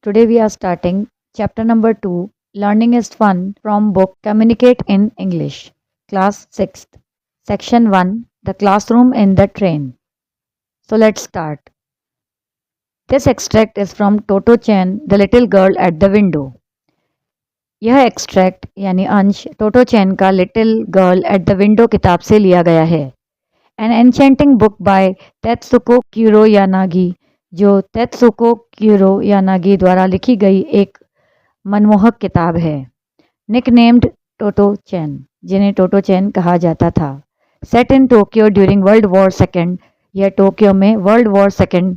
Today we are starting chapter number 2 Learning is Fun from book Communicate in English, class 6th, section 1 The Classroom in the Train. So let's start. This extract is from Toto Chen, The Little Girl at the Window. यह extract यानी अंश Totto Chan का little girl at the window किताब से लिया गया है। An enchanting book by Tetsuko Kuroyanagi, जो तेत्सुको क्यूरोयानागी द्वारा लिखी गई एक मनमोहक किताब है। निकनेम्ड टोटो चैन, जिन्हें टोटो चैन कहा जाता था। Set in Tokyo during world war second, यह टोक्यो में वर्ल्ड वॉर सेकेंड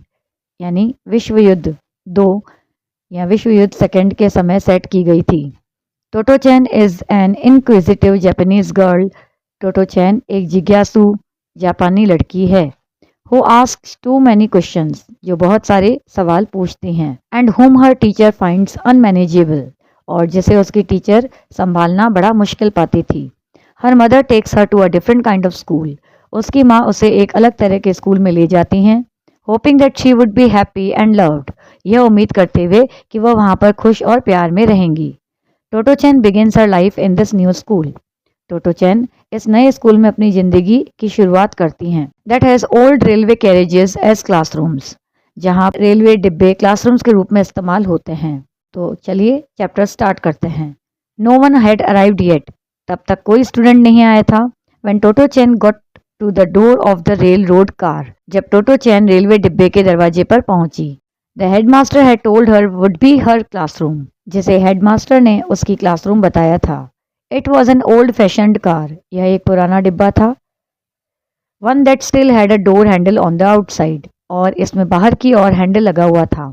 यानी विश्व युद्ध 2 या विश्व युद्ध सेकेंड के समय सेट की गई थी। Totto Chan is an inquisitive Japanese girl, Totto Chan एक जिज्ञासु जापानी लड़की है। Who asks too many questions, जो बहुत सारे सवाल पूछती हैं। एंड हुम हर टीचर फाइंड्स अनमैनेजेबल, और जिसे उसकी टीचर संभालना बड़ा मुश्किल पाती थी। हर mother takes her to a different kind of school, उसकी माँ उसे एक अलग तरह के स्कूल में ले जाती हैं। Hoping that she would be happy and loved, यह उम्मीद करते हुए कि वह वहाँ पर खुश और प्यार में रहेंगी। Totto Chan begins her life in this new school, Totto Chan इस नए स्कूल में अपनी जिंदगी की शुरुआत करती हैं। That has old railway carriages as classrooms, जहाँ रेलवे डिब्बे क्लासरूम्स के रूप में इस्तेमाल होते हैं। तो चलिए चैप्टर स्टार्ट करते हैं। No one had arrived yet, तब तक कोई स्टूडेंट नहीं आया था। When Toto chan got to the door of the railroad car, जब टोटो चैन रेलवे डिब्बे के दरवाजे पर पहुंची। The headmaster had told her would be her classroom, जिसे हेडमास्टर ने उसकी क्लासरूम बताया था। It was an old fashioned car, यह एक पुराना डिब्बा था। One that still had a door handle on the outside, और इसमें बाहर की ओर हैंडल लगा हुआ था।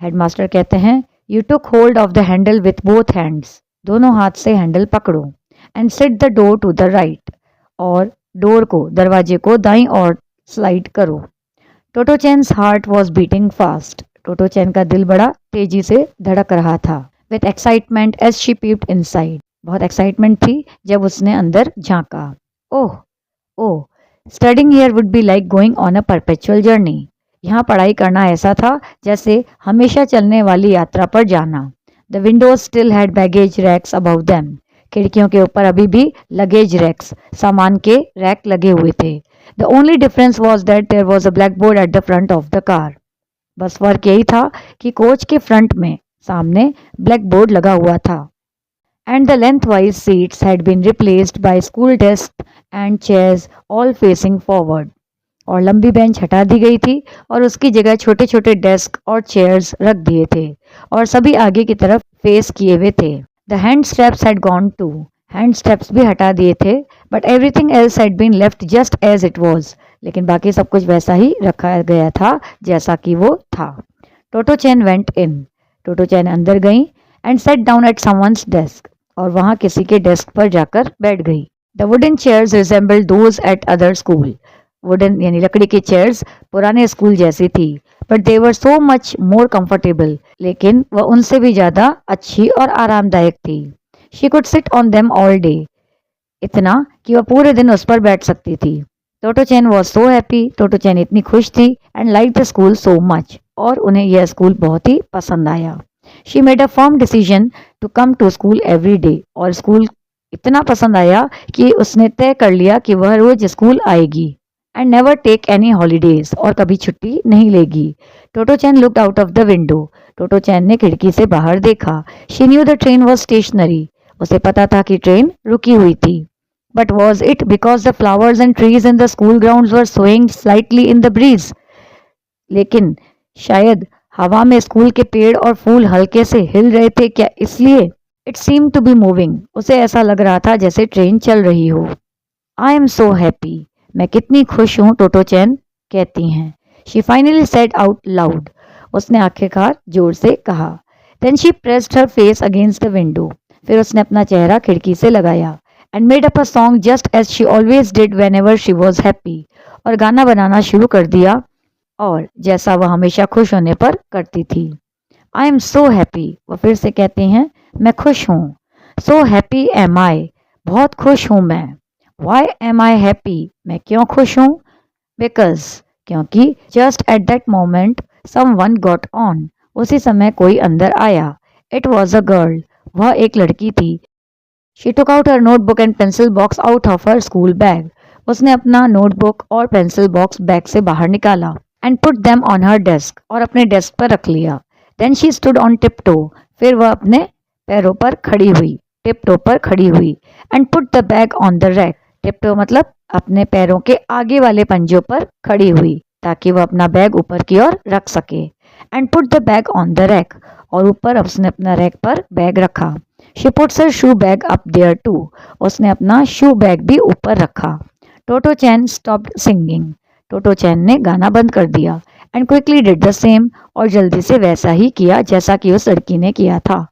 हेडमास्टर कहते हैं, you took hold of the handle with both hands, दोनों हाथ से हैंडल पकड़ो। And set the door to the right, और डोर को दरवाजे को दाईं ओर स्लाइड करो। Totto Chan's heart was beating fast, Totto Chan का दिल बड़ा तेजी से धड़क रहा था। With excitement as she peeped inside, बहुत एक्साइटमेंट थी जब उसने अंदर झांका। Oh oh, studying here would be like going on a perpetual journey, यहाँ पढ़ाई करना ऐसा था जैसे हमेशा चलने वाली यात्रा पर जाना। The windows still had baggage racks above them, खिड़कियों के ऊपर अभी भी लगेज रैक्स, सामान के रैक लगे हुए थे। The only difference was that there was a blackboard at the front of the car, बस फर्क यही था कि कोच के फ्रंट में सामने ब्लैक बोर्ड लगा हुआ था। And the lengthwise seats had been replaced by school desk and chairs all facing forward, और लंबी बेंच हटा दी गई थी और उसकी जगह छोटे छोटे डेस्क और चेयर्स रख दिए थे, और सभी आगे की तरफ फेस किए हुए थे। The hand straps had gone too, hand straps भी हटा दिए थे। But everything else had been left just as it was, लेकिन बाकी सब कुछ वैसा ही रखा गया था जैसा कि वो था। टोटो चैन वेंट इन, टोटो चैन अंदर गई। And sat down at someone's desk, और वहाँ किसी के डेस्क पर जाकर बैठ गई। The wooden chairs resembled those at other school, wooden यानी लकड़ी की चेयर्स पुराने स्कूल जैसी थी। But they were so much more comfortable, लेकिन वह उनसे भी ज़्यादा अच्छी और आरामदायक थी। She could sit on them all day, इतना कि वह पूरे दिन उस पर बैठ सकती थी। Totto chain was so happy, टोटो चैन इतनी खुश थी। And like the school so much, और उन्हें यह स्कूल बहुत ही पसंद आया। She made a firm decision to come to school every day, और स्कूल इतना पसंद आया कि उसने तय कर लिया कि वह रोज स्कूल आएगी। And never take any holidays, और कभी छुट्टी नहीं लेगी। Totto Chan looked out of the window, Totto Chan ने खिड़की से बाहर देखा। She knew the train was stationary, उसे पता था कि ट्रेन रुकी हुई थी। But was it because the flowers and trees in the school ground were swaying slightly in the breeze, लेकिन शायद हवा में स्कूल के पेड़ और फूल हल्के से हिल रहे थे क्या, इसलिए it seem to be moving, उसे ऐसा लग रहा था जैसे ट्रेन चल रही हो। आई एम सो हैप्पी, मैं कितनी खुश हूँ, टोटो चैन कहती हैं। She finally said out loud, उसने आखिरकार जोर से कहा। Then she pressed her face against the window, फिर उसने अपना चेहरा खिड़की से लगाया। And made up a song just as she always did whenever she was happy, और गाना बनाना शुरू कर दिया, और जैसा वह हमेशा खुश होने पर करती थी। आई एम सो हैप्पी, वह फिर से कहती हैं, मैं खुश हूँ। सो हैप्पी एम आई, बहुत खुश हूँ मैं। वाई एम आई हैप्पी, मैं क्यों खुश हूँ? बिकॉज, क्योंकि just at that moment someone got on, उसी समय कोई अंदर आया। इट वॉज अ गर्ल, वह एक लड़की थी। She took out her notebook and pencil box out of her school bag. उसने अपना नोटबुक और पेंसिल बॉक्स बैग से बाहर निकाला and put them on her desk, और अपने डेस्क पर रख लिया। देन शी स्टूड ऑन टिपटो, फिर वह अपने पैरों पर खड़ी हुई, टिपटो पर खड़ी हुई, and put the bag on the rack. Tiptoe मतलब अपने पैरों के आगे वाले पंजों पर खड़ी हुई ताकि वह अपना बैग ऊपर की ओर रख सके। And put the bag on the rack, और ऊपर उसने अपना रैक पर बैग रखा। She puts her shoe bag up there too, उसने अपना शू बैग भी ऊपर रखा। टोटो चैन स्टॉप्ड सिंगिंग, टोटो चैन ने गाना बंद कर दिया। And quickly did the same, और जल्दी से वैसा ही किया जैसा कि उस लड़की ने किया था।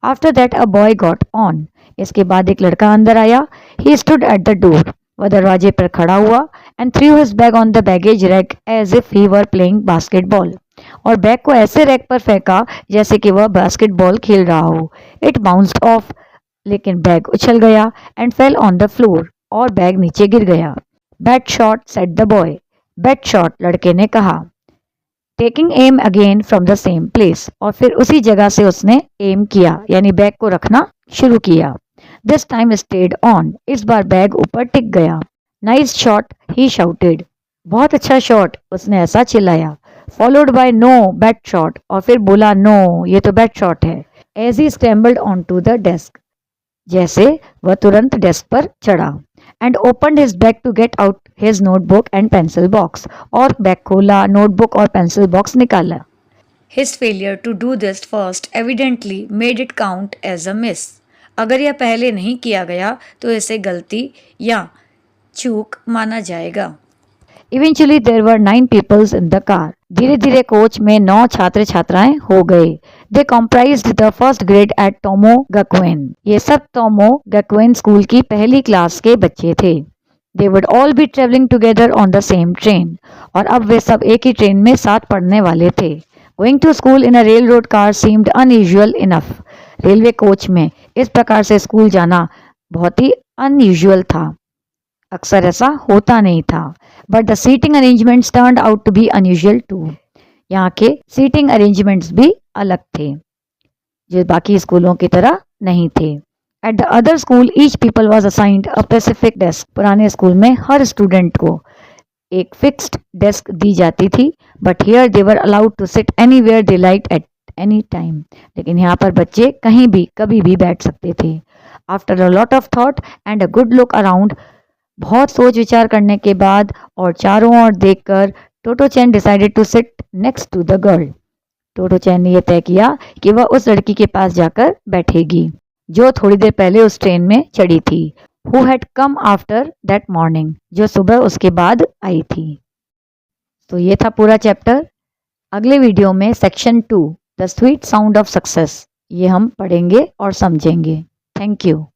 After that a boy got on, इसके बाद एक लड़का अंदर आया। He stood at the door, वह दरवाजे पर खड़ा हुआ। And threw his bag on the baggage rack as if he were playing basketball, और बैग को ऐसे रैक पर फेंका जैसे कि वह बास्केटबॉल खेल रहा हो। इट बाउंस्ड ऑफ, लेकिन बैग उछल गया। And fell on the floor, और बैग नीचे गिर गया। Bad shot said the boy, bad shot लड़के ने कहा। Taking M again from the same place, और फिर उसी जगह से उसने एम किया यानी बैग को रखना शुरू किया। दिस टाइम स्टेड ऑन, इस बार बैग ऊपर टिक गया। नाइस शॉट ही शाउटेड, बहुत अच्छा शॉट, उसने ऐसा चिल्लाया। Followed by no bad shot, और फिर बोला नो ये तो बैड शॉट है। As he scrambled on to the desk, जैसे वह तुरंत डेस्क पर चढ़ा। And opened his bag to get out his notebook and pencil box, और बैग खोला, नोटबुक और पेंसिल बॉक्स निकाला। His failure to do this first evidently made it count as a miss. अगर यह पहले नहीं किया गया तो इसे गलती या चूक माना जाएगा। Eventually there were 9 peoples in the car. धीरे धीरे कोच में 9 छात्र छात्राएं हो गए। They comprised the first grade at Tomo Gakuen. ये सब टोमो गकुएन स्कूल की पहली क्लास के बच्चे थे। They would all be traveling together on the same train. और अब वे सब एक ही ट्रेन में साथ पढ़ने वाले थे। Going to school in a railroad car seemed unusual enough. Railway coach में इस प्रकार से स्कूल जाना बहुत ही अनयूजुअल था, अक्सर ऐसा होता नहीं था। But the seating arrangements turned out to be unusual too, यहाँ के सीटिंग अरेंजमेंट्स भी अलग थे जो बाकी स्कूलों की तरह नहीं थे। At the other school each people was assigned a specific desk, पुराने स्कूल में हर स्टूडेंट को एक फिक्स्ड डेस्क दी जाती थी। But here they were allowed to sit anywhere they like at any time, लेकिन यहाँ पर बच्चे कहीं भी कभी भी बैठ सकते थे। After a lot of thought and a good look around, बहुत सोच विचार करने के बाद और चारों ओर देखकर, Totto Chan decided to sit next to the girl. Totto Chan ने यह तय किया कि वह उस लड़की के पास जाकर बैठेगी जो थोड़ी देर पहले उस ट्रेन में चढ़ी थी। Who had come after that morning, जो सुबह उसके बाद आई थी। तो ये था पूरा चैप्टर। अगले वीडियो में section 2 the sweet sound of success, ये हम पढ़ेंगे और समझेंगे। Thank you.